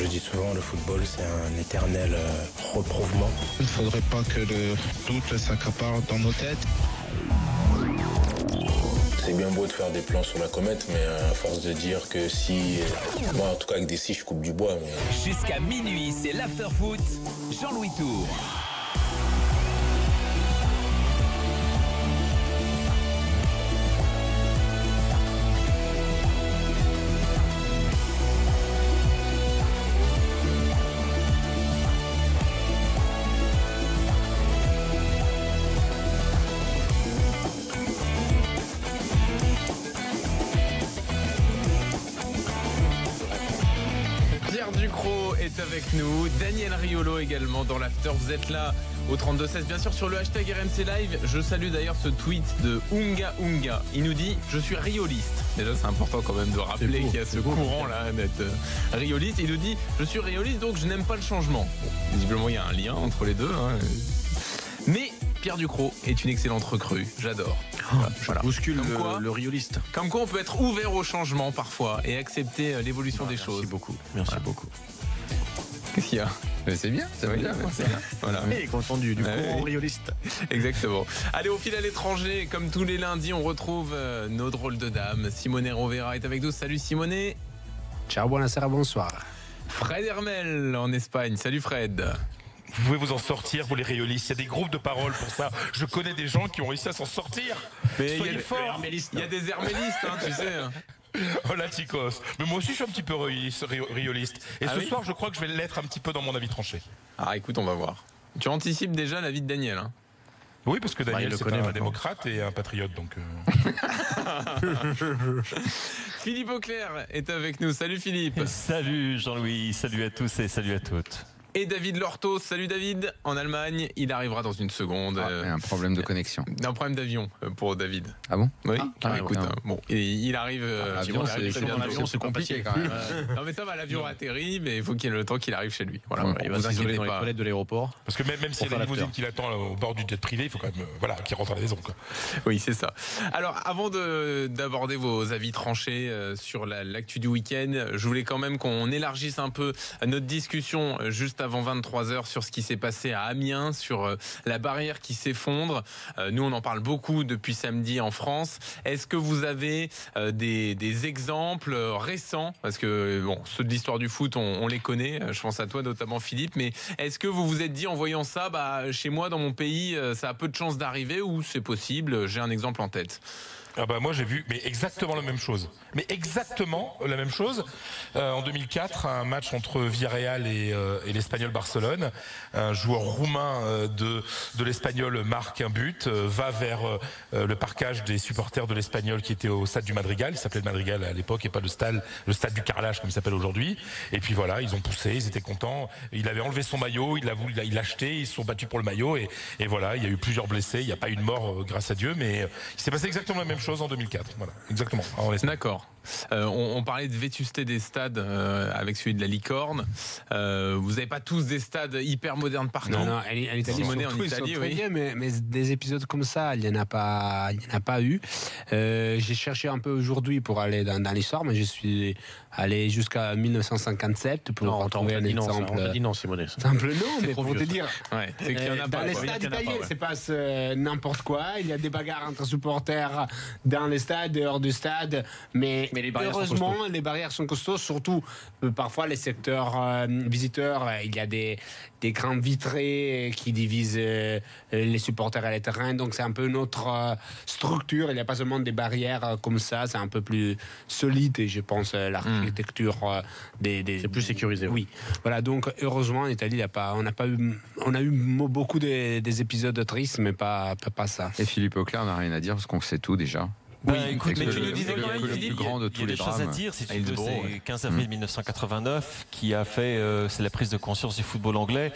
dis souvent, le football, c'est un éternel reprouvement. Il ne faudrait pas que le doute s'accapare dans nos têtes. C'est bien beau de faire des plans sur la comète, mais à force de dire que si... Moi, en tout cas, avec des scies, je coupe du bois. Mais... Jusqu'à minuit, c'est l'after-foot. Jean-Louis Tour. Avec nous, Daniel Riolo également dans l'after. Vous êtes là au 32-16, bien sûr sur le hashtag RMC Live. Je salue d'ailleurs ce tweet de Unga Unga. Il nous dit: je suis rioliste. Déjà c'est important quand même de rappeler qu'il y a ce courant là d'être rioliste. Il nous dit: je suis rioliste donc je n'aime pas le changement. Bon, visiblement il y a un lien entre les deux, hein. Mais Pierre Ducrot est une excellente recrue, j'adore. Voilà. Bouscule le rioliste. Comme quoi on peut être ouvert au changement parfois et accepter l'évolution des choses. Merci beaucoup. Merci beaucoup. Qu'est-ce qu'il y a? C'est bien, ça va bien. Voilà. Et content du courant rioliste. Exactement. Allez, au fil à l'étranger, comme tous les lundis, on retrouve nos drôles de dames. Simone Rovera est avec nous. Salut Simone. Ciao, buonasera, bonsoir. Fred Hermel en Espagne. Salut Fred. Vous pouvez vous en sortir, vous les riolistes. Il y a des groupes de parole pour ça. Je connais des gens qui ont réussi à s'en sortir. Mais soyez forts. Il y a des hermélistes, hein, tu sais. Hola chicos. Mais moi aussi je suis un petit peu rioliste. Et ce soir je crois que je vais l'être un petit peu dans mon avis tranché. Ah écoute, on va voir. Tu anticipes déjà l'avis de Daniel, hein? Oui, parce que Daniel c'est un démocrate et un patriote, donc... Philippe Auclair est avec nous. Salut Philippe. Salut Jean-Louis, salut à tous et salut à toutes. Et David Lortos, salut David, en Allemagne, il arrivera dans une seconde. Un problème de connexion. Un problème d'avion pour David. Ah bon? Oui, écoute, bon, et il arrive. L'avion, c'est compliqué quand même. Non mais ça va, l'avion atterrit, mais il faut qu'il y ait le temps qu'il arrive chez lui. Voilà, il va s'isoler dans les toilettes de l'aéroport. Parce que même s'il y a une limousine qui l'attend au bord du jet privé, il faut quand même qu'il rentre à la maison, quoi. Oui, c'est ça. Alors, avant d'aborder vos avis tranchés sur l'actu du week-end, je voulais quand même qu'on élargisse un peu notre discussion juste avant 23h sur ce qui s'est passé à Amiens, sur la barrière qui s'effondre. Nous, on en parle beaucoup depuis samedi en France. Est-ce que vous avez des exemples récents? Parce que bon, ceux de l'histoire du foot, on les connaît. Je pense à toi notamment, Philippe. Mais est-ce que vous vous êtes dit en voyant ça, chez moi, dans mon pays, ça a peu de chances d'arriver ou c'est possible? J'ai un exemple en tête. Ah bah moi j'ai vu exactement la même chose. Mais exactement la même chose. En 2004, un match entre Villarreal et l'Espagnol Barcelone. Un joueur roumain de l'Espagnol marque un but, va vers le parquage des supporters de l'Espagnol qui était au stade du Madrigal. Il s'appelait le Madrigal à l'époque et pas le stade du Carrelage comme il s'appelle aujourd'hui. Et puis voilà, ils ont poussé, ils étaient contents. Il avait enlevé son maillot, il l'a acheté, ils se sont battus pour le maillot et voilà, il y a eu plusieurs blessés. Il n'y a pas eu de mort grâce à Dieu, mais il s'est passé exactement la même chose en 2004. Voilà, exactement. D'accord. On parlait de vétusté des stades avec celui de la Licorne. Vous n'avez pas tous des stades hyper modernes partout? Non, en Italie, en Italie, oui. Bien, mais des épisodes comme ça, il n'y en a pas eu. J'ai cherché un peu aujourd'hui pour aller dans l'histoire, mais je suis allé jusqu'à 1957 pour retrouver un exemple. On dit non, Simone. Simple non, mais pour te dire, dans les stades italiens, il se passe n'importe quoi. Il y a des bagarres entre supporters dans les stades, dehors du stade, mais les barrières heureusement, les barrières sont costaudes, surtout parfois les secteurs visiteurs. Il y a des grands vitrés qui divisent les supporters et les terrains, donc c'est un peu notre structure. Il n'y a pas seulement des barrières comme ça, c'est un peu plus solide et je pense l'architecture c'est plus sécurisé. Oui, voilà. Donc heureusement en Italie, on a eu beaucoup des épisodes tristes, mais pas ça. Et Philippe Auclair n'a rien à dire parce qu'on sait tout déjà. Oui, écoute, mais tu nous disais quand même, Philippe, il y a des choses à dire. Si tu veux, c'est 15 avril 1989 qui a fait, c'est la prise de conscience du football anglais,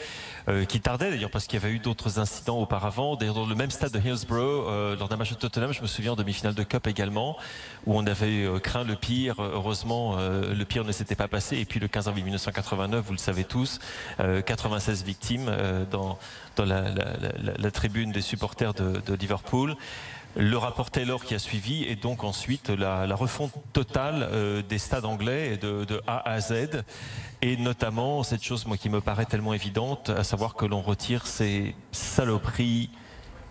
qui tardait d'ailleurs parce qu'il y avait eu d'autres incidents auparavant. D'ailleurs, dans le même stade de Hillsborough, lors d'un match de Tottenham, je me souviens en demi-finale de Cup également, où on avait craint le pire. Heureusement, le pire ne s'était pas passé. Et puis le 15 avril 1989, vous le savez tous, 96 victimes dans la tribune des supporters de Liverpool. le rapport Taylor qui a suivi et donc ensuite la refonte totale des stades anglais de A à Z et notamment cette chose moi qui me paraît tellement évidente, à savoir que l'on retire ces saloperies,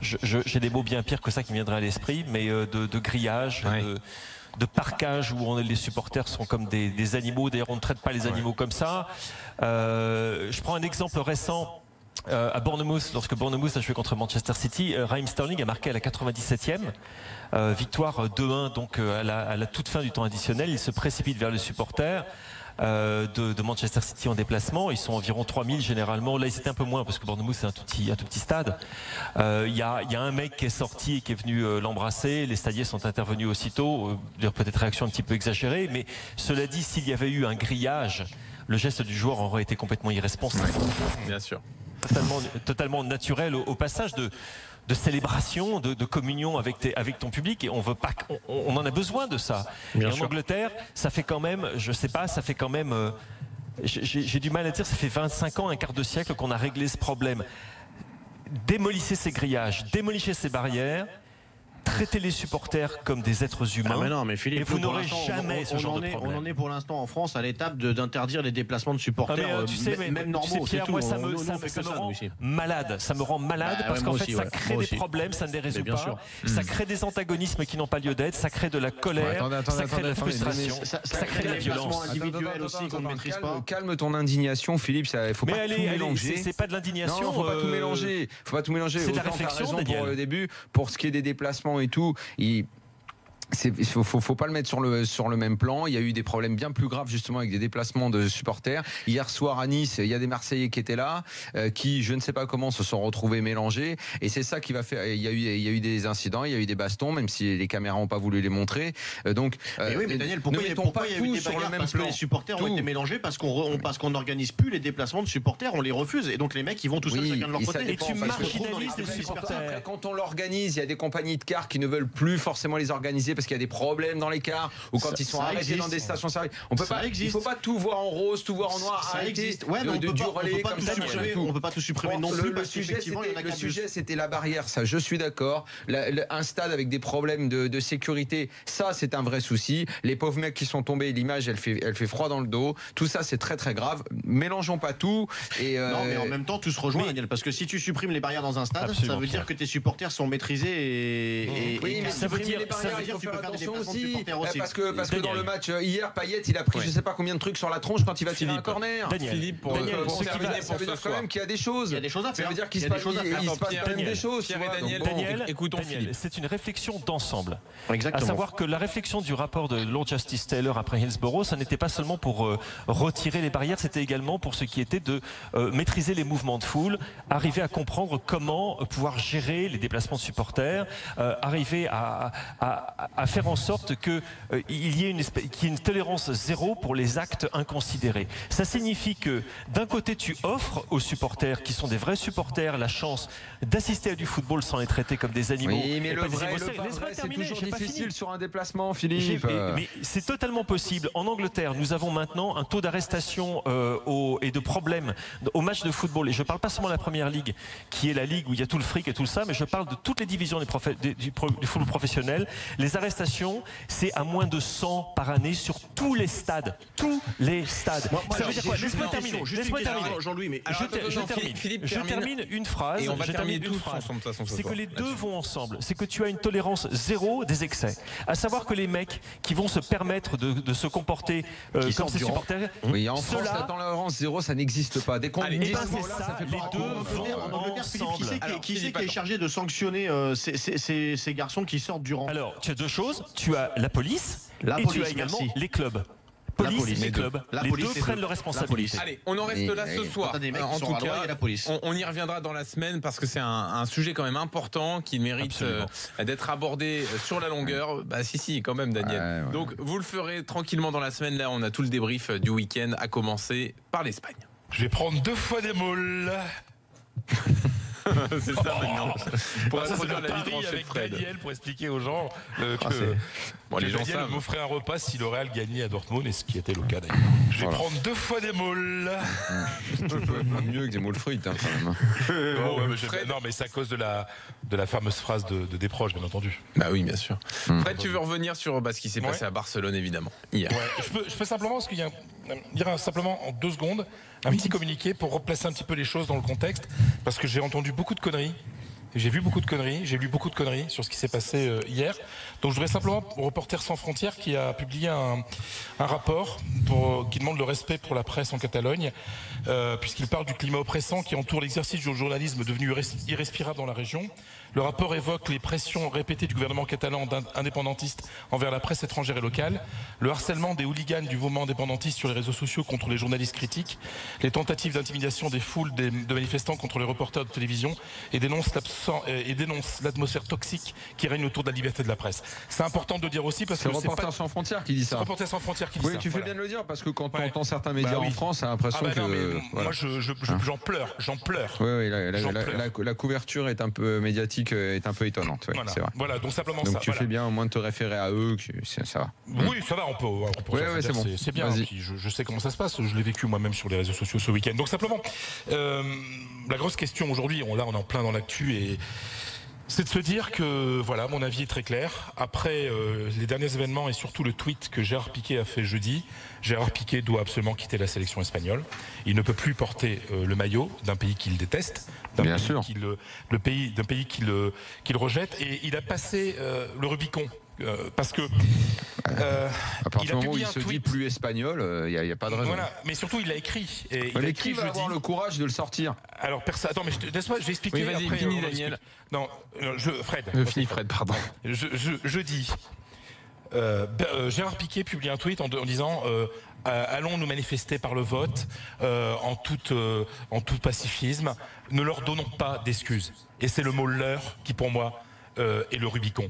j'ai des mots bien pires que ça qui me viendraient à l'esprit, mais de grillage, de parquage où les supporters sont comme des animaux. D'ailleurs on ne traite pas les animaux comme ça. Je prends un exemple récent. À Bournemouth, lorsque Bournemouth a joué contre Manchester City, Raheem Sterling a marqué à la 97e, victoire 2-1 donc à la toute fin du temps additionnel. Il se précipite vers les supporters de Manchester City en déplacement. Ils sont environ 3000 généralement. Là, ils étaient un peu moins parce que Bournemouth c'est un tout petit stade. Il y a un mec qui est sorti et qui est venu l'embrasser. Les stadiers sont intervenus aussitôt. Peut-être réaction un petit peu exagérée, mais cela dit, s'il y avait eu un grillage, le geste du joueur aurait été complètement irresponsable. Bien sûr. Totalement naturel au passage de célébration, de communion avec ton public, et on veut pas, on en a besoin de ça. Et en Angleterre, ça fait quand même, je sais pas, ça fait quand même, j'ai du mal à dire, ça fait 25 ans, un quart de siècle qu'on a réglé ce problème. Démolissez ces grillages, démolissez ces barrières. Traiter les supporters comme des êtres humains. Ah mais non, mais Philippe, et vous n'aurez jamais ce genre de problème. On en est pour l'instant en France à l'étape d'interdire les déplacements de supporters, tu sais, même normaux. Pierre, moi, ça me rend malade. Ça me rend malade parce qu'en fait, ça crée des problèmes, ça ne les résout pas. Ça crée des antagonismes qui n'ont pas lieu d'être. Ça crée de la colère, ça crée de la frustration, ça crée de la violence. Individuelle aussi qu'on ne maîtrise pas. Calme ton indignation, Philippe. Il faut pas tout mélanger. C'est pas de l'indignation. Non, faut pas tout mélanger. Faut pas tout mélanger. C'est de la réflexion, Daniel. Pour le début, pour ce qui est des déplacements et tout. Il faut pas le mettre sur le même plan. Il y a eu des problèmes bien plus graves justement avec des déplacements de supporters. Hier soir à Nice, il y a des Marseillais qui étaient là, qui je ne sais pas comment se sont retrouvés mélangés. Et c'est ça qui va faire. Il y a eu des incidents, il y a eu des bastons, même si les caméras n'ont pas voulu les montrer. Donc, oui, mais Daniel, pourquoi il y a eu des bagarres parce que les supporters ont été mélangés parce qu'on n'organise plus les déplacements de supporters, on les refuse et donc les mecs ils vont tout seuls chacun de leur côté. Et tu marginalises les supporters. Quand on l'organise, il y a des compagnies de cars qui ne veulent plus forcément les organiser parce qu'il y a des problèmes dans les cars ou quand ils sont arrêtés dans des stations-service. Il ne faut pas tout voir en rose, tout voir en noir. Ça existe. Ouais, mais on peut pas tout supprimer non plus. Le sujet, c'était la barrière. Ça, je suis d'accord. Un stade avec des problèmes de sécurité, ça, c'est un vrai souci. Les pauvres mecs qui sont tombés, l'image, elle fait froid dans le dos. Tout ça, c'est très très grave. Mélangeons pas tout. Non, mais en même temps, tout se rejoint, Daniel, parce que si tu supprimes les barrières dans un stade, ça veut dire que tes supporters sont maîtrisés oui, mais ça veut dire qu'il faut faire attention aussi. Parce que dans le match hier, Payet, il a pris je sais pas combien de trucs sur la tronche quand il va tirer un corner. Philippe, pour terminer, ça veut dire quand même qu'il y a des choses. Il y a des choses à faire. Ça veut dire qu'il se passe quand même des choses. Pierre et Daniel, écoutons Philippe. C'est une réflexion d'ensemble. Exactement. À savoir que la réflexion du rapport de Lord Justice Taylor après Hillsborough, ça n'était pas seulement pour retirer les barrières, c'était également pour ce qui était de maîtriser les mouvements de foule, arriver à comprendre comment pouvoir gérer les déplacements de supporters, arriver à faire en sorte qu'il y ait une tolérance zéro pour les actes inconsidérés. Ça signifie que d'un côté tu offres aux supporters qui sont des vrais supporters la chance d'assister à du football sans les traiter comme des animaux. Oui, mais le vrai, c'est toujours difficile sur un déplacement, Philippe. Mais c'est totalement possible. En Angleterre, nous avons maintenant un taux d'arrestation et de problèmes au match de football. Et je ne parle pas seulement de la Première Ligue, qui est la ligue où il y a tout le fric et tout ça, mais je parle de toutes les divisions du football professionnel. Les arrestations, c'est à moins de 100 par année sur tous les stades. Tous les stades. Ça veut dire quoi? Laisse-moi terminer. Jean-Louis, mais je termine une phrase. Et on va terminer tous ensemble de toute façon. C'est que les deux vont ensemble. C'est que tu as une tolérance zéro des excès. À savoir que les mecs qui vont se permettre de se comporter comme ces supporters. Oui, en France, la tolérance zéro, ça n'existe pas. Dès qu'on dit ça, les deux vont ensemble. Qui c'est qui est chargé de sanctionner ces garçons qui sortent du rang? Alors, tu as deux choses. Tu as la police et tu as également les clubs. Police et clubs. Les deux prennent leurs responsabilités. Allez, on en reste là ce soir. En tout cas, on y reviendra dans la semaine parce que c'est un sujet quand même important qui mérite d'être abordé sur la longueur. Bah si, quand même, Daniel. Donc, vous le ferez tranquillement dans la semaine. Là, on a tout le débrief du week-end, à commencer par l'Espagne. Je vais prendre 2 fois des moules. C'est ça maintenant. Pour introduire la vie avec Daniel pour expliquer aux gens les gens Daniel m'offrait un repas si le Real gagnait à Dortmund, et ce qui était le cas d'ailleurs. Je vais prendre 2 fois des moules. Mieux que des moules frites quand même. Non, mais c'est à cause de la fameuse phrase de Desproges, bien entendu. Bah oui, bien sûr. Fred, tu veux revenir sur ce qui s'est passé à Barcelone, évidemment, hier. Je peux simplement, parce qu'il y a dire simplement en 2 secondes un petit communiqué pour replacer un petit peu les choses dans le contexte, parce que j'ai entendu beaucoup de conneries. J'ai vu beaucoup de conneries, j'ai lu beaucoup de conneries sur ce qui s'est passé hier. Donc je voudrais simplement, Reporters sans frontières qui a publié un rapport qui demande le respect pour la presse en Catalogne, puisqu'il parle du climat oppressant qui entoure l'exercice du journalisme devenu irrespirable dans la région. Le rapport évoque les pressions répétées du gouvernement catalan indépendantiste envers la presse étrangère et locale, le harcèlement des hooligans du mouvement indépendantiste sur les réseaux sociaux contre les journalistes critiques, les tentatives d'intimidation des foules de manifestants contre les reporters de télévision, et dénonce l'atmosphère toxique qui règne autour de la liberté de la presse. C'est important de dire aussi parce que c'est Reporters sans frontières qui dit ça. Reporters sans frontières qui dit ça. Oui, tu fais bien de le dire parce que quand on entend certains médias en France, on a l'impression que. Moi, j'en pleure. Oui, la couverture est un peu médiatique, est un peu étonnante. Oui, c'est vrai. Voilà, donc simplement donc ça. Tu fais bien au moins de te référer à eux, ça va. Oui, ça va, on peut c'est bon. C'est bien. Je sais comment ça se passe. Je l'ai vécu moi-même sur les réseaux sociaux ce week-end. Donc simplement, la grosse question aujourd'hui, on est en plein dans l'actu, et c'est de se dire que, voilà, mon avis est très clair. Après les derniers événements et surtout le tweet que Gérard Piqué a fait jeudi, Gérard Piqué doit absolument quitter la sélection espagnole. Il ne peut plus porter le maillot d'un pays qu'il déteste, d'un pays qu'il rejette, et il a passé le Rubicon. Parce que à partir du moment où il se dit plus espagnol, il n'y a pas de raison. Voilà, mais surtout il l'a écrit. Et il va avoir le courage de le sortir. Alors attends, mais laisse-moi, je vais expliquer. Oui, vas-y, finis, Daniel. Non, Fred. Finis, Fred, pardon. Je dis. Gérard Piqué publie un tweet en disant allons nous manifester par le vote en tout pacifisme, ne leur donnons pas d'excuses. Et c'est le mot leur qui pour moi et le Rubicon,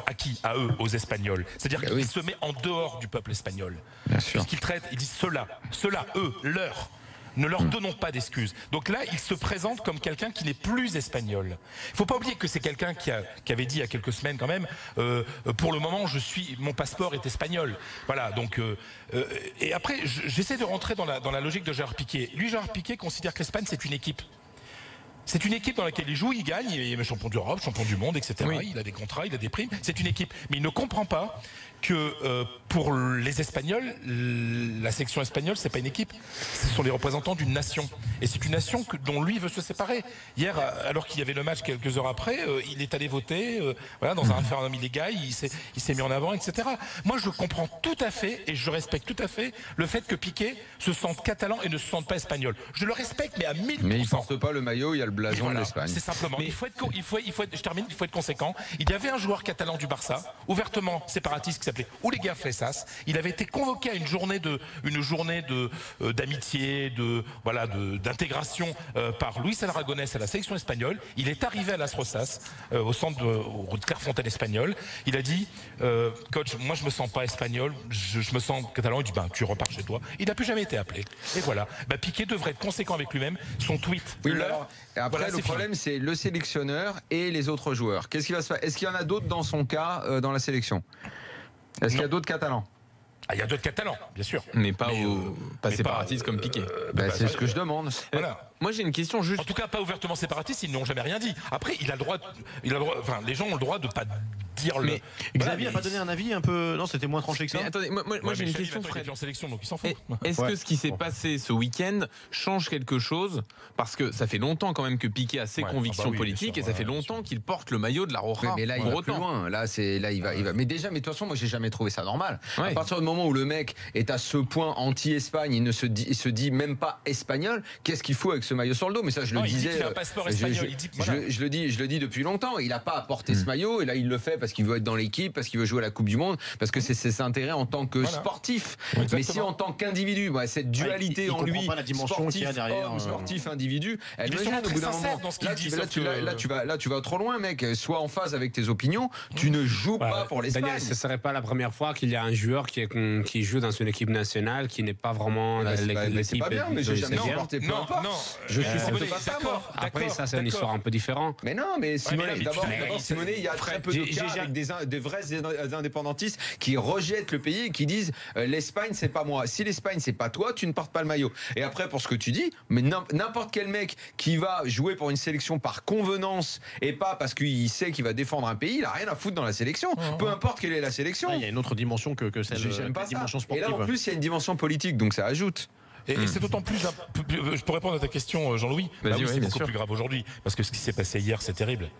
à qui? À eux, aux Espagnols. C'est-à-dire qu'il se met en dehors du peuple espagnol. Bien sûr. Puisqu'il traite, il dit ceux-là, eux, leur. Ne leur donnons pas d'excuses. Donc là, il se présente comme quelqu'un qui n'est plus espagnol. Il ne faut pas oublier que c'est quelqu'un qui avait dit il y a quelques semaines quand même, pour le moment, mon passeport est espagnol. Voilà, donc... et après, j'essaie de rentrer dans la logique de Gérard Piqué. Lui, Gérard Piqué considère que l'Espagne, c'est une équipe. C'est une équipe dans laquelle il joue, il gagne, il est champion d'Europe, champion du monde, etc. Oui. Il a des contrats, il a des primes. C'est une équipe. Mais il ne comprend pas que pour les Espagnols, la section espagnole, c'est pas une équipe. Ce sont les représentants d'une nation. Et c'est une nation dont lui veut se séparer. Hier, alors qu'il y avait le match quelques heures après, il est allé voter dans un référendum illégal, il s'est mis en avant, etc. Moi, je comprends tout à fait et je respecte tout à fait le fait que Piqué se sente catalan et ne se sente pas espagnol. Je le respecte, mais à 1000%. Mais il porte pas le maillot, il y a le blason de l'Espagne. C'est simplement. Mais il faut être conséquent. Il y avait un joueur catalan du Barça, ouvertement séparatiste, qui s'appelait Olega Fressas. Il avait été convoqué à une journée d'amitié, d'intégration par Luis Aragonès à la sélection espagnole. Il est arrivé à Las Rosas, au centre de Clairefontaine espagnol. Il a dit coach, moi je me sens pas espagnol, je me sens catalan. Il dit tu repars chez toi. Il n'a plus jamais été appelé. Et voilà. Piqué devrait être conséquent avec lui-même. Son tweet. Oui, après, le problème, c'est le sélectionneur et les autres joueurs. Qu'est-ce qui va se passer? Est-ce qu'il y en a d'autres dans son cas dans la sélection? Est-ce qu'il y a d'autres Catalans? Il y a d'autres Catalans, bien sûr. Mais pas séparatistes comme Piqué. C'est ce que je demande. Voilà. Moi, j'ai une question juste. En tout cas, pas ouvertement séparatistes, ils n'ont jamais rien dit. Après, les gens ont le droit de pas dire le. Mais Xavier n'a pas donné un avis un peu. Non, c'était moins tranché que ça. Mais attendez, moi j'ai une question, Fred. En sélection, donc il s'en fout. Est-ce que ce qui s'est passé ce week-end change quelque chose? Parce que ça fait longtemps quand même que Piqué a ses convictions politiques et ça fait longtemps qu'il porte le maillot de la Roja. Mais là, il va plus loin. Là, il va. Mais déjà, de toute façon, moi, j'ai jamais trouvé ça normal. À partir du moment où le mec est à ce point anti-Espagne, il se dit même pas espagnol. Qu'est-ce qu'il faut avec ce maillot sur le dos? Mais ça, je le disais. Il a un passeport espagnol. Je le dis depuis longtemps. Il n'a pas à porter ce maillot et là, il le fait parce qu'il veut être dans l'équipe, parce qu'il veut jouer à la Coupe du Monde, parce que c'est ses intérêts en tant que sportif. Exactement. Mais si en tant qu'individu, cette dualité en lui, pas la dimension sportif homme, sportif individu, elle me gêne au bout d'un moment. Là, tu vas trop loin, mec. Sois en phase avec tes opinions. Tu ne joues pas pour l'Espagne. Daniel, ce serait pas la première fois qu'il y a un joueur qui joue dans une équipe nationale qui n'est pas vraiment l'équipe. C'est pas bien, mais j'ai jamais supporté. Non, je suis pas ça. Après, ça, c'est une histoire un peu différente. Mais non, mais Simonet, d'abord, Simonet, il y a très peu de cas avec des vrais indépendantistes qui rejettent le pays et qui disent l'Espagne, c'est pas moi. Si l'Espagne, c'est pas toi, tu ne portes pas le maillot. Et après, pour ce que tu dis, mais n'importe quel mec qui va jouer pour une sélection par convenance et pas parce qu'il sait qu'il va défendre un pays, il a rien à foutre dans la sélection. Peu importe quelle est la sélection. Il y a une autre dimension que celle de la dimension sportive. Et là, en plus, il y a une dimension politique, donc ça ajoute. Et c'est d'autant plus. Pour répondre à ta question, Jean-Louis, c'est beaucoup plus grave aujourd'hui. Parce que ce qui s'est passé hier, c'est terrible.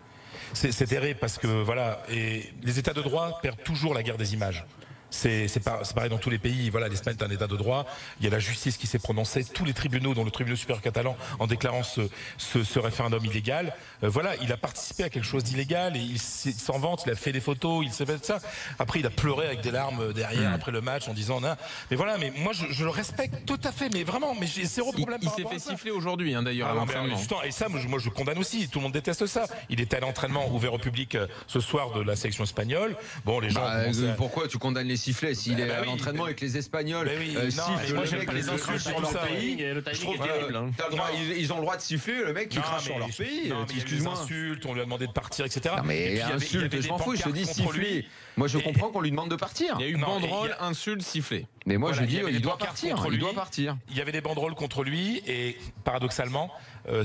C'est terrible parce que, voilà, et les États de droit perdent toujours la guerre des images. C'est pareil dans tous les pays. Voilà, l'Espagne est un État de droit. Il y a la justice qui s'est prononcée. Tous les tribunaux, dont le tribunal supérieur catalan, en déclarant ce référendum illégal. Voilà, il a participé à quelque chose d'illégal et il s'en vante. Il a fait des photos, il s'est fait ça. Après, il a pleuré avec des larmes derrière après le match en disant non. Mais voilà, mais moi je le respecte tout à fait. Mais vraiment, mais j'ai zéro problème. Il s'est fait siffler aujourd'hui, d'ailleurs, à l'entraînement. Et ça, moi je condamne aussi. Tout le monde déteste ça. Il était à l'entraînement ouvert au public ce soir de la sélection espagnole. Bon, les gens. Pourquoi tu condamnes les sifflets s'il est à l'entraînement avec les Espagnols sifflent moi j'aime pas les insultes sur leur pays. Je trouve ils ont le droit de siffler le mec qui crache sur leur pays. Excuse-moi. Insultes, on lui a demandé de partir, etc. Non mais insulte, je m'en fous. Je te dis siffler. Moi je comprends qu'on lui demande de partir. Il y a eu banderole, insulte, sifflet. Mais moi je dis il doit partir. Il doit partir. Il y avait des banderoles contre lui et paradoxalement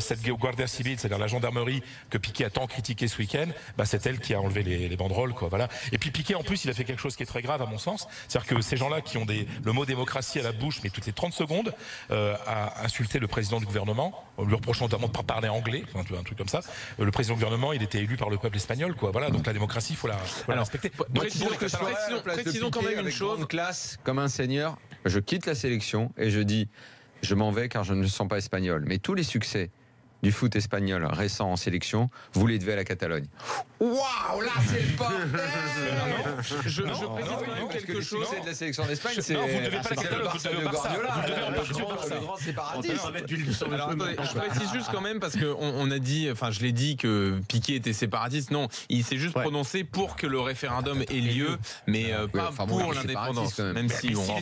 cette Guardia Civil, c'est-à-dire la gendarmerie que Piqué a tant critiqué ce week-end, c'est elle qui a enlevé les banderoles, quoi. Voilà. Et puis Piqué, en plus, il a fait quelque chose qui est très grave à mon sens, c'est-à-dire que ces gens-là qui ont le mot démocratie à la bouche, mais toutes les 30 secondes, a insulté le président du gouvernement, en lui reprochant notamment de ne pas parler anglais, enfin, un truc comme ça. Le président du gouvernement, il était élu par le peuple espagnol, quoi. Voilà. Donc la démocratie, il faut la respecter. Précisons quand même une chose. Classe, comme un seigneur, je quitte la sélection et je dis. Je m'en vais car je ne me sens pas espagnol. Mais tous les succès du foot espagnol récent en sélection, vous les devez à la Catalogne. Waouh, là c'est le bordel. Je précise quand même quelque chose. Le succès de la sélection d'Espagne, c'est vous ne devez pas la Catalogne, vous devez au Barça. Le grand séparatisme. Je précise juste quand même parce qu'on a dit, enfin je l'ai dit que Piqué était séparatiste. Non, il s'est juste prononcé pour que le référendum ait lieu, mais pas pour l'indépendance. Même si on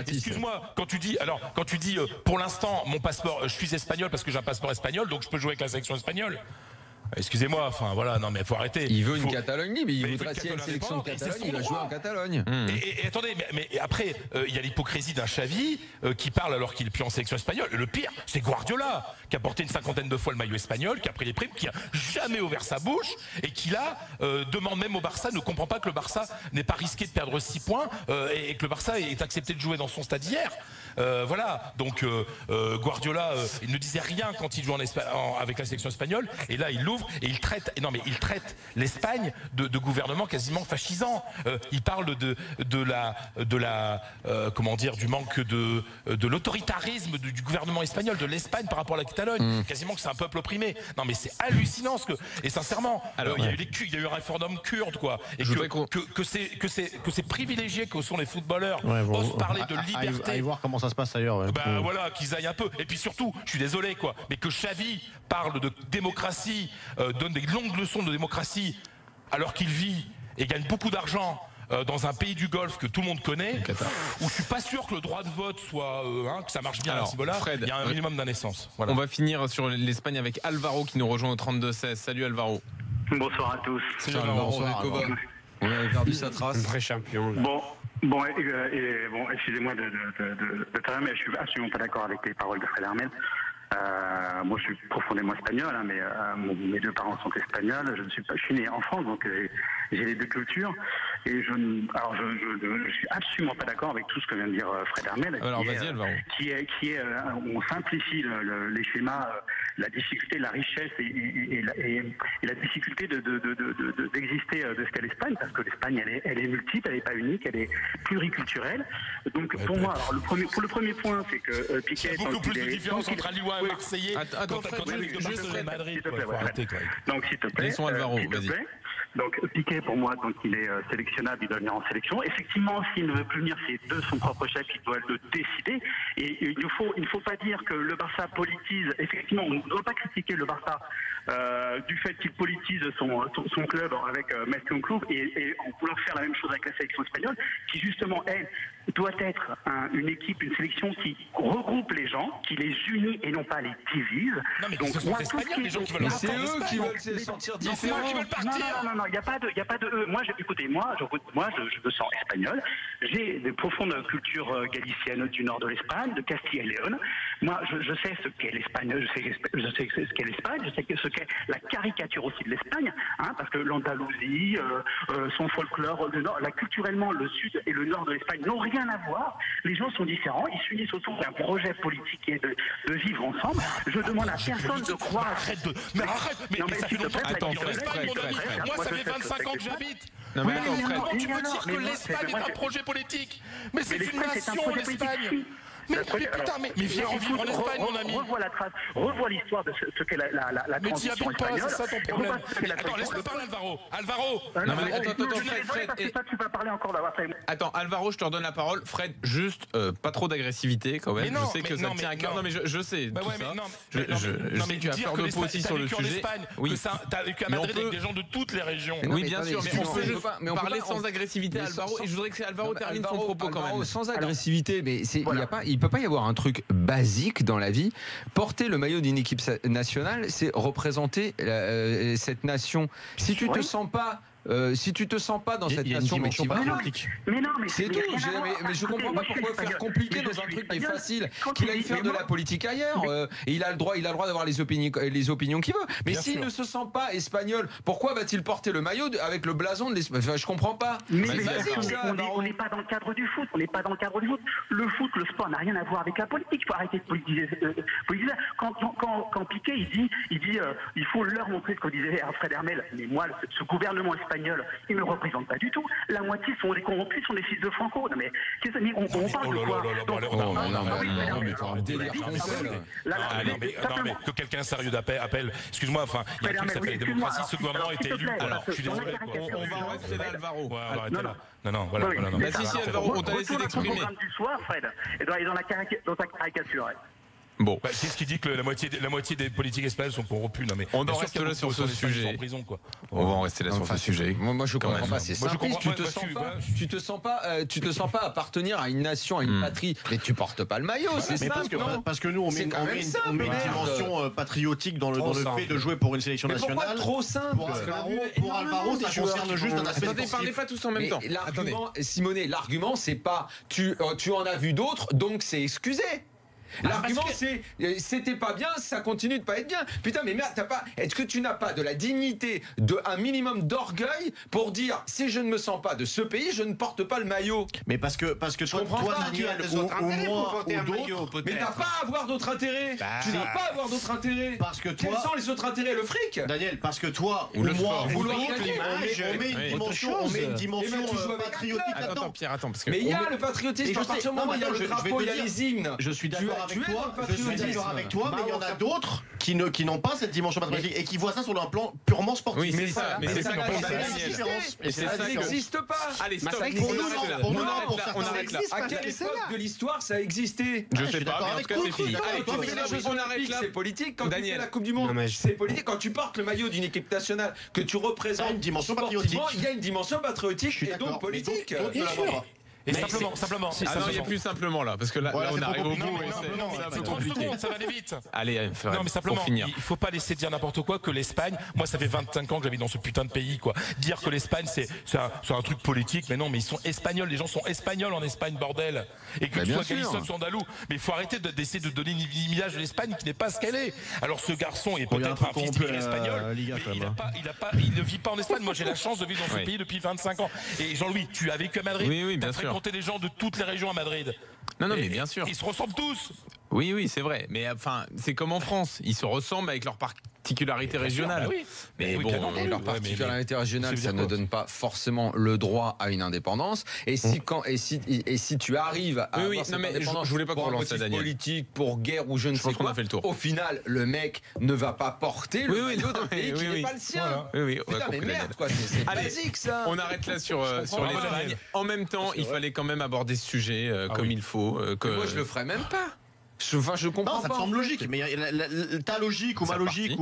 excuse-moi, quand tu dis pour l'instant mon passeport, je suis espagnol parce que j'ai un passeport espagnol, donc je peux jouer avec la sélection espagnole. Excusez-moi, enfin voilà, non mais il faut arrêter. Il veut une Catalogne libre, il voudrait s'il y a une sélection de Catalogne, il va jouer en Catalogne. Et attendez, mais après, il y a l'hypocrisie d'un Xavi qui parle alors qu'il est plus en sélection espagnole. Et le pire, c'est Guardiola, qui a porté une 50aine de fois le maillot espagnol, qui a pris les primes, qui a jamais ouvert sa bouche, et qui là, demande même au Barça, ne comprend pas que le Barça n'est pas risqué de perdre 6 points, et que le Barça ait accepté de jouer dans son stade hier. Voilà, donc Guardiola, il ne disait rien quand il joue avec la sélection espagnole, et là il l'ouvre et il traite l'Espagne de gouvernement quasiment fascisant. Il parle comment dire, du manque de l'autoritarisme du gouvernement espagnol, de l'Espagne par rapport à la Catalogne, quasiment que c'est un peuple opprimé. Non mais c'est hallucinant et sincèrement, il y a eu un référendum kurde, quoi, et que ces privilégiés que sont les footballeurs osent parler de liberté. Allez voir comment ça se passe ailleurs. Voilà, qu'ils aillent un peu. Et puis surtout, je suis désolé, quoi, mais que Xavi parle de démocratie, donne des longues leçons de démocratie, alors qu'il vit et gagne beaucoup d'argent dans un pays du Golfe que tout le monde connaît, où je suis pas sûr que le droit de vote soit que ça marche bien. Alors, à ce niveau-là, il y a un minimum d'indécence. Voilà. On va finir sur l'Espagne avec Alvaro qui nous rejoint au 32-16. Salut Alvaro. Bonsoir à tous. Salut Alvaro. On a perdu sa trace. Vrai champion. Là. Bon, excusez-moi de travailler, mais je suis absolument pas d'accord avec les paroles de Fred Hermel. Moi, je suis profondément espagnol, mais mes deux parents sont espagnols. Je suis né en France, donc j'ai les deux cultures. Et je suis absolument pas d'accord avec tout ce que vient de dire Fred Hermel. Alors, vas-y, Alvaro. On simplifie les schémas, la difficulté, la richesse et la difficulté d'exister de ce qu'est l'Espagne, parce que l'Espagne, elle est multiple, elle n'est pas unique, elle est pluriculturelle. Donc, pour moi, alors, le premier point, c'est que Piqué il y a beaucoup plus de différence entre un Lillois et un Marseillais. Attends, Fred, Madrid. Donc, s'il te plaît. Laissons Alvaro, vas-y. Donc Piqué, pour moi, tant qu'il est sélectionnable, il doit venir en sélection. Effectivement, s'il ne veut plus venir, c'est de son propre chef, il doit le décider. Et il ne faut pas dire que le Barça politise. Effectivement, on ne doit pas critiquer le Barça du fait qu'il politise son club avec Messi Club et en voulant faire la même chose avec la sélection espagnole, qui justement, elle, doit être une équipe, une sélection qui regroupe les gens, qui les unit et non pas les divise. Non, mais donc, ce sont Espagnols, les gens qui veulent mais c'est eux qui veulent se sentir différents. Qui veulent partir. Non, il n'y a pas de eux. Écoutez, moi, je me sens espagnol. J'ai des profondes cultures galiciennes du nord de l'Espagne, de Castille et Léon. Moi, je sais ce qu'est l'Espagne, je sais ce qu'est l'Espagne, je sais ce qu'est la caricature aussi de l'Espagne, parce que l'Andalousie, son folklore, le nord, culturellement, le sud et le nord de l'Espagne n'ont rien à voir. Les gens sont différents, ils s'unissent autour d'un projet politique et de vivre ensemble. Je demande à personne de croire. Mais ça fait longtemps que Attends, Fred, moi, ça fait 25 ans que j'habite. Non, mais attends, Fred. Comment tu peux dire que l'Espagne est un projet politique? Mais c'est une nation, l'Espagne. Mais putain, mais viens en vivre en Espagne, mon ami. Revois l'histoire de ce qu'est la transition espagnole. C'est ça ton problème. Attends, laisse-moi parler, Alvaro. Non, mais attends, Fred. Parce que toi, tu vas parler encore d'avoir fait. Attends, Alvaro, je te redonne la parole. Fred, juste pas trop d'agressivité quand même. Je sais que ça tient à cœur. Non, mais je sais tout ça. Je sais que tu as peur de peau aussi sur le sujet. Oui, t'as vécu à Madrid avec des gens de toutes les régions. Oui, bien sûr, mais on peut juste parler sans agressivité, Alvaro. Et je voudrais que Alvaro termine son propos quand même. Sans agressivité, mais il peut pas y avoir un truc basique dans la vie. Porter le maillot d'une équipe nationale, c'est représenter cette nation. Si tu te sens pas dans cette nation, mais tu vas pas. Mais non, mais c'est tout. Mais je comprends pas pourquoi faire compliqué dans un truc qui est facile. Qu'il aille faire de la politique ailleurs. Et il a le droit d'avoir les opinions qu'il veut. Mais s'il ne se sent pas espagnol, pourquoi va-t-il porter le maillot avec le blason de l'Espagne? Enfin, je comprends pas. Mais on n'est pas dans le cadre du foot. Le foot, le sport n'a rien à voir avec la politique. Il faut arrêter de politiser. Quand Piqué il dit il faut leur montrer ce qu'on disait à Fred Hermel. Mais moi, ce gouvernement espagnol, il ne me représente pas du tout. La moitié sont des corrompus, sont des fils de Franco. Non mais on parle de quoi? Que quelqu'un sérieux appelle. Excuse-moi, enfin, il y a un truc qui s'appelle la démocratie. Ce gouvernement a été élu. Alors, je suis désolé. On va rester là, Alvaro. Non, voilà. Si, Alvaro, on t'a laissé t'exprimer. Au programme du soir, Fred, et dans ta caricature. Bon, qu'est-ce qui dit que la moitié des politiques espagnols sont corrompus? Non mais on en reste là sur ce sujet. En prison, quoi. On va en rester là sur ce sujet. Moi je comprends pas. C'est simple. Tu te sens pas appartenir à une nation, à une patrie. Mais tu portes pas le maillot. C'est simple. Parce que nous on met une dimension patriotique dans le fait de jouer pour une sélection nationale. Pourquoi trop simple? Pour Alvaro, ça concerne juste un aspect. Attendez, parlez pas tous en même temps. Simonet, l'argument c'est pas tu en as vu d'autres, donc c'est excusé. L'argument c'est c'était pas bien, ça continue de pas être bien. Putain mais merde, est-ce que tu n'as pas de la dignité, un minimum d'orgueil pour dire si je ne me sens pas de ce pays, je ne porte pas le maillot? Mais parce que toi Daniel ou moi ou d'autres, mais t'as pas à avoir d'autres intérêts. Tu n'as pas à avoir d'autres intérêts. Parce que toi, quels sont les autres intérêts? Le fric, Daniel, parce que toi ou moi ou d'autres, on met une dimension patriotique là-dedans. Mais il y a le patriotisme. À partir du moment où il y a le drapeau, il y a les hymnes. Je suis d'accord avec toi, mais il y en a d'autres qui n'ont pas cette dimension patriotique et qui voient ça sur un plan purement sportif. Oui, c'est ça. Mais ça n'existe pas. Allez, stop. On arrête là. À quelle époque de l'histoire ça a existé? Je sais pas, mais en tout cas c'est fini. On arrête là. C'est politique. Quand tu fais la Coupe du Monde, c'est politique. Quand tu portes le maillot d'une équipe nationale que tu représentes, il y a une dimension patriotique et donc politique. Et simplement. Ah non, il n'y a plus simplement là, parce que là on arrive au bout et c'est un peu compliqué. Ça va aller vite. Allez, non mais simplement, il faut pas laisser dire n'importe quoi que l'Espagne. Moi, ça fait 25 ans que j'habite dans ce putain de pays, quoi. Dire que l'Espagne c'est un truc politique, mais non, mais ils sont espagnols. Les gens sont espagnols en Espagne, bordel. Et que ce soit Galison ou Andalou, mais il faut arrêter d'essayer de donner une image de l'Espagne qui n'est pas ce qu'elle est. Alors ce garçon est peut-être un fils espagnol, mais il ne vit pas en Espagne. Moi, j'ai la chance de vivre dans ce pays depuis 25 ans. Et Jean-Louis, tu as vécu à Madrid. Oui, bien sûr. Des gens de toutes les régions à Madrid. Non, mais bien sûr. Ils se ressemblent tous. Oui, c'est vrai. Mais enfin, c'est comme en France. Ils se ressemblent avec leur particularité régionale. Oui. Mais oui, bon, et leur particularité régionale, ça ne donne pas forcément le droit à une indépendance. Et si tu arrives à avoir cette indépendance je voulais pas pour qu'on un lance ça, motif Daniel. politique, pour guerre ou je ne sais pense qu'on quoi, a fait le tour. au final, le mec ne va pas porter le maillot d'un pays qui n'est pas le sien. Oui, on a Putain, mais compris, merde, Daniel. quoi, c'est Allez, basique ça. On arrête là sur l'Espagne. En même temps, il fallait quand même aborder ce sujet comme il faut. Moi, je le ferais même pas. Je comprends non, ça pas. me semble logique, mais ta logique ou ma logique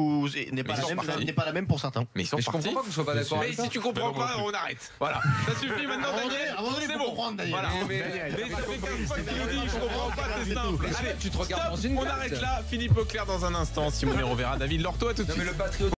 n'est pas la même pour certains. Mais je comprends pas qu'on soit pas d'accord Mais avec ça. si tu comprends pas, on arrête. Voilà. Ça suffit maintenant, Daniel. C'est bon. Voilà. Mais ça fait 15 fois qu'il nous dit je comprends pas, c'est simple. Allez, tu te regardes dans une on arrête là. Philippe Auclair dans un instant. Simon Hérovera, David Lorto, à tout de suite.